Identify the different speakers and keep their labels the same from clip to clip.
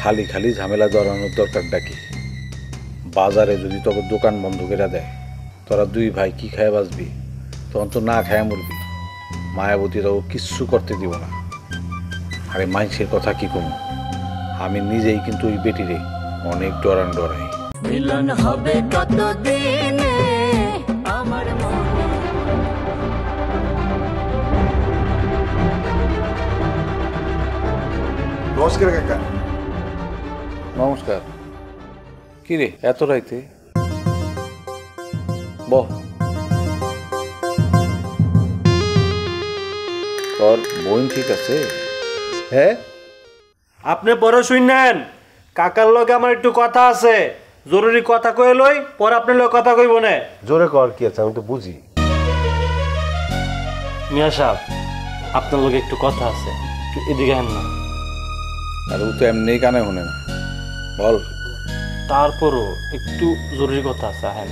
Speaker 1: খালি খালি ঝামেলা জড়ানোর দরকারটা কি? বাজারে যদি তোকে দোকান বন্ধ করে দেয়, তোরা দুই ভাই কি খায় বাঁচবি? তখন তো না খায় মরবি। মায়াবতীরাও কিচ্ছু করতে দিব না। আরে মানুষের কথা কি কম, আমি নিজেই কিন্তু ওই বেটিরে অনেক ডরাই।
Speaker 2: মিলন হবে কতদিনে আমার মনে।
Speaker 3: নমস্কার কাকা।
Speaker 1: নমস্কার। কি রে এত রাইতে? বহ। তোর বোন ঠিক আছে?
Speaker 3: হ্যাঁ,
Speaker 4: আপনি পরে শুনেন, কাকার লগে আমার একটু কথা আছে, জরুরি কথা কয়ে লই, পরে আপনার লগে কথা কইব না।
Speaker 3: জোরে কর কি আছে, আমি তো বুঝি।
Speaker 4: মিয়া সাহেব, আপনার লগে একটু কথা আছে, একটু এদিকে হেন না।
Speaker 1: আর ও তো এমনি কানে শুনে না, বল।
Speaker 4: তারপরও একটু জরুরি কথা আছে, হ্যাঁ।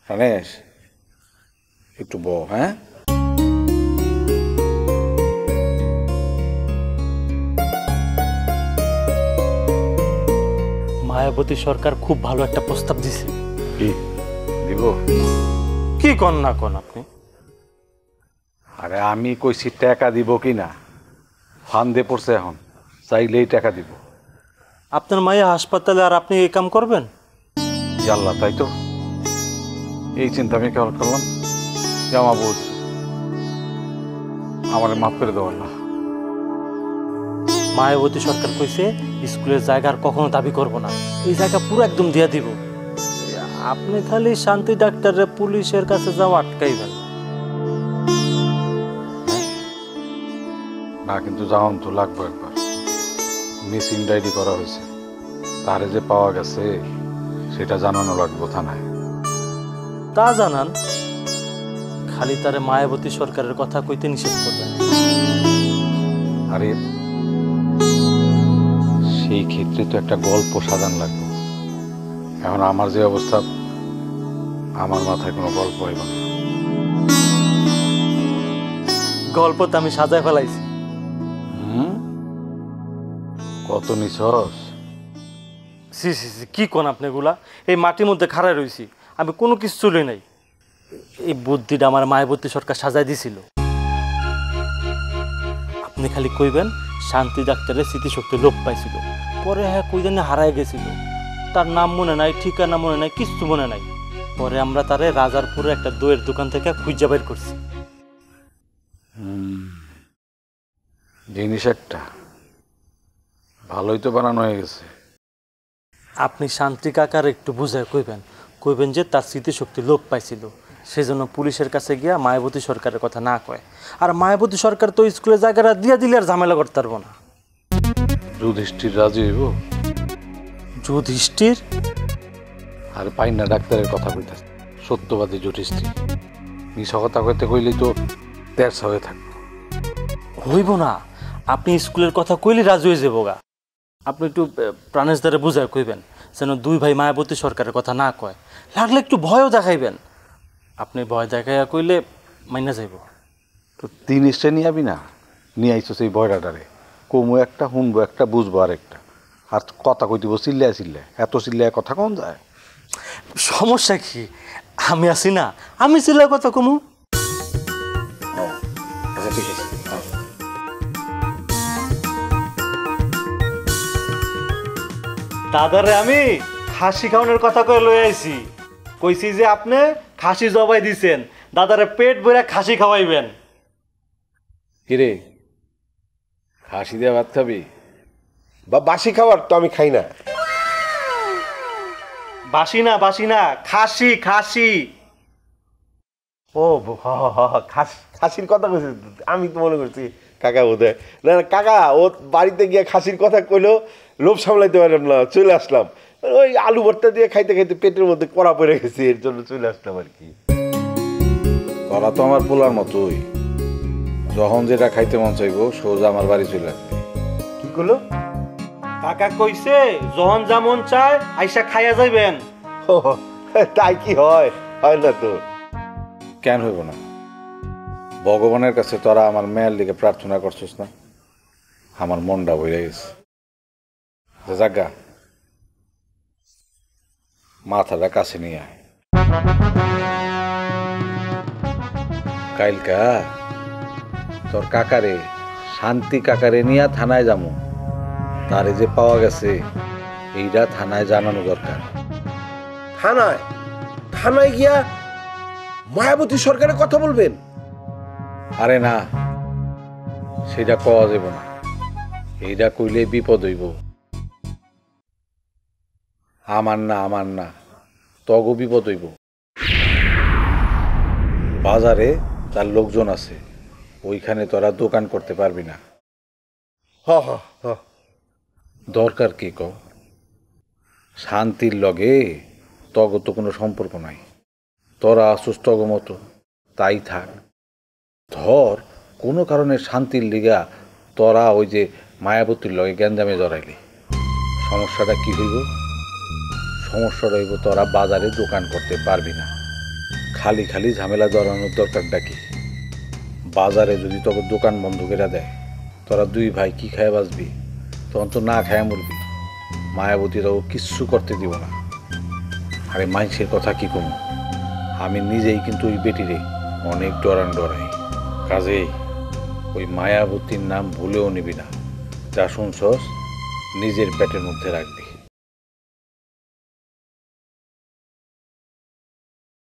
Speaker 1: রমেশ, একটু বহ। হ্যাঁ,
Speaker 4: মায়াবতী সরকার খুব ভালো একটা প্রস্তাব দিছে।
Speaker 1: কি দিব?
Speaker 4: কি কন না কন আপনি?
Speaker 1: আরে আমি কইছি টাকা দিব কি না, ফান্দে পড়ছে এখন, চাইলেই টাকা দিব।
Speaker 4: আপনার মায়া হাসপাতালে, আর আপনি এই কাম করবেন?
Speaker 1: আল্লাহ, তাই তো এই চিন্তা আমি কেমন করলাম যে আমার বোধ আমার মাফ করে দেওয়ার না।
Speaker 4: মায়াবতী সরকার কইছে স্কুলের জায়গা আর কখনো দাবি করব না, এই জায়গা পুরো একদম দিয়া দিব। আপনি খালি শান্তি ডাক্তারের পুলিশের কাছে যাওয়া আটকাইবেন
Speaker 1: না। কিন্তু যাওয়ান তো লাগবে একবার। মিসিং ডায়েরি করা হয়েছে, তারে যে পাওয়া গেছে সেটা জানানো লাগবে থানায়।
Speaker 4: তা জানান, খালি তারে মায়াবতী সরকারের কথা কইতে নিষেধ করবেন।
Speaker 1: আরে সেই ক্ষেত্রে তো একটা গল্প সাজান লাগবে। এখন আমার যে অবস্থা, আমার মাথায় কোনো গল্প হইব না।
Speaker 4: গল্প তো আমি সাজায় ফেলাইছি।
Speaker 1: কত নিছস!
Speaker 4: সি সি সি, কি কোন আপনি এগুলা? এই মাটির মধ্যে খাড়াই রইছি, আমি কোনো কিছু চলি নাই। এই বুদ্ধিটা আমার মায়াবতী সরকার সাজাই দিছিল। আপনি খালি কইবেন শান্তি ডাক্তারের স্মৃতিশক্তি লোপ পাইছিল, পরে হ্যাঁ কই জানি হারায় গেছিল, তার নাম মনে নাই, ঠিকানা মনে নাই, কিচ্ছু মনে নাই। পরে আমরা তারে রাজারপুরে একটা দইয়ের দোকান থেকে খুঁজা বের করছি।
Speaker 1: জিনিস একটা ভালোই তো বানানো হয়ে গেছে।
Speaker 4: আপনি শান্তি কাকার একটু বুঝায় কইবেন যে তার স্মৃতিশক্তি লোপ পাইছিল, সেজন্য পুলিশের কাছে গিয়া মায়াবতী সরকারের কথা না কয়। আর মায়াবতী সরকার তো স্কুলের জায়গাটা দিয়া দিলে আর ঝামেলা করতে পারবো না।
Speaker 1: যুধিষ্ঠির রাজি হইব?
Speaker 4: যুধিষ্ঠির?
Speaker 1: আর পাই না ডাক্তারের কথা কইতাছে, সত্যবাদী যুধিষ্ঠির। মিছা কথা কইতে কইলেই তো তেরসা হয়ে থাকবে।
Speaker 4: হইব না, আপনি স্কুলের কথা কইলে রাজি হয়ে যাবো গা। আপনি একটু প্রাণেশ দ্বারা বুঝায় কইবেন যেন দুই ভাই মায়াবতী সরকারের কথা না কয়, লাগলে একটু ভয়ও দেখাইবেন। আপনি ভয় দেখাইয়া কইলে মাইনা যাইব।
Speaker 1: তো জিনিসটা নিয়ে যাবি না, নিয়ে আইছো সেই বয়রাটারে। কমু একটা, শুনবো একটা, বুঝবো আর একটা। আর কথা কই দিব চিল্লায়, এত চিল্লায় কথা কম যায়।
Speaker 4: সমস্যা কি? আমি আছি না, আমি চিল্লা কথা কমু।
Speaker 1: আচ্ছা ঠিক আছে।
Speaker 4: দাদারে আমি খাসি খাওয়ানোর কথা কয়ে লই আইছি। কইছি যে আপনি খাসি জবাই দিছেন, দাদারে পেট ভরে খাসি খাওয়াইবেন।
Speaker 1: কিরে, খাসি দিয়ে ভাত খাবি?
Speaker 3: বা বাসি খাবার তো আমি খাই না।
Speaker 4: বাসি না, খাসি খাসি।
Speaker 3: ও খাসির কথা কইছি, আমি তো মনে করছি কাকা বোধ হয়। না না কাকা, ও বাড়িতে গিয়ে খাসির কথা কইলো, লোভ সামলাইতে পারলাম না, চলে আসলাম। ওই আলু ভর্তা দিয়ে খাইতে খাইতে পেটের মধ্যে কড়া পড়ে গেছে, এর জন্য চলে আসলাম আর কি।
Speaker 1: করা তো আমার পোলার মতোই, যখন যেটা খাইতে মন চাইবো সোজা আমার বাড়ি চলে আসবে।
Speaker 3: কি করলো
Speaker 4: কাকা? কইছে যখন যেমন চায় আইসা খাইয়া যাইবেন।
Speaker 3: তাই কি হয়? হয় না তো।
Speaker 1: কেন হইব না? ভগবানের কাছে তোরা আমার মেয়ের দিকে প্রার্থনা করছিস না? আমার মনটা বইরে গেছে। জাগা মাথাটা কাছে নিয়ে আয়। কাইলকা তোর কাকারে শান্তি কাকারে নিয়ে থানায় যাবো, তারে যে পাওয়া গেছে এইটা থানায় জানানো দরকার।
Speaker 3: থানায় থানায় গিয়া মায়াবতী সরকারের কথা বলবেন?
Speaker 1: আরে না, সেটা কওয়া যাব না, এইটা কইলে বিপদ হইব। আমার না তগো বিপদ হইব। বাজারে তার লোকজন আছে, ওইখানে তোরা দোকান করতে পারবি না।
Speaker 3: হ হ হ
Speaker 1: দরকার কি কও? শান্তির লগে তগ তো কোনো সম্পর্ক নাই, তোরা আসুস তগ মতো, তাই থাক। ধর কোনো কারণে শান্তির লিগা তোরা ওই যে মায়াবতীর লগে গ্যাঞ্জামে জড়াইলি, সমস্যাটা কি হইব? সমস্যাটা হইব তোরা বাজারে দোকান করতে পারবি না। খালি খালি ঝামেলা জড়ানোর দরকারটা কি? বাজারে যদি তোকে দোকান বন্ধ করে দেয়, তোরা দুই ভাই কি খায় বাঁচবি? তখন তো না খায় মরবি। মায়াবতীরাও কিচ্ছু করতে দিব না। আরে মানুষের কথা কি কম, আমি নিজেই কিন্তু ওই বেটিরে অনেক ডরাই। কাজেই ওই মায়াবতীর নাম ভুলেও নিবি না। যা শুনছস নিজের পেটের মধ্যে রাখবি।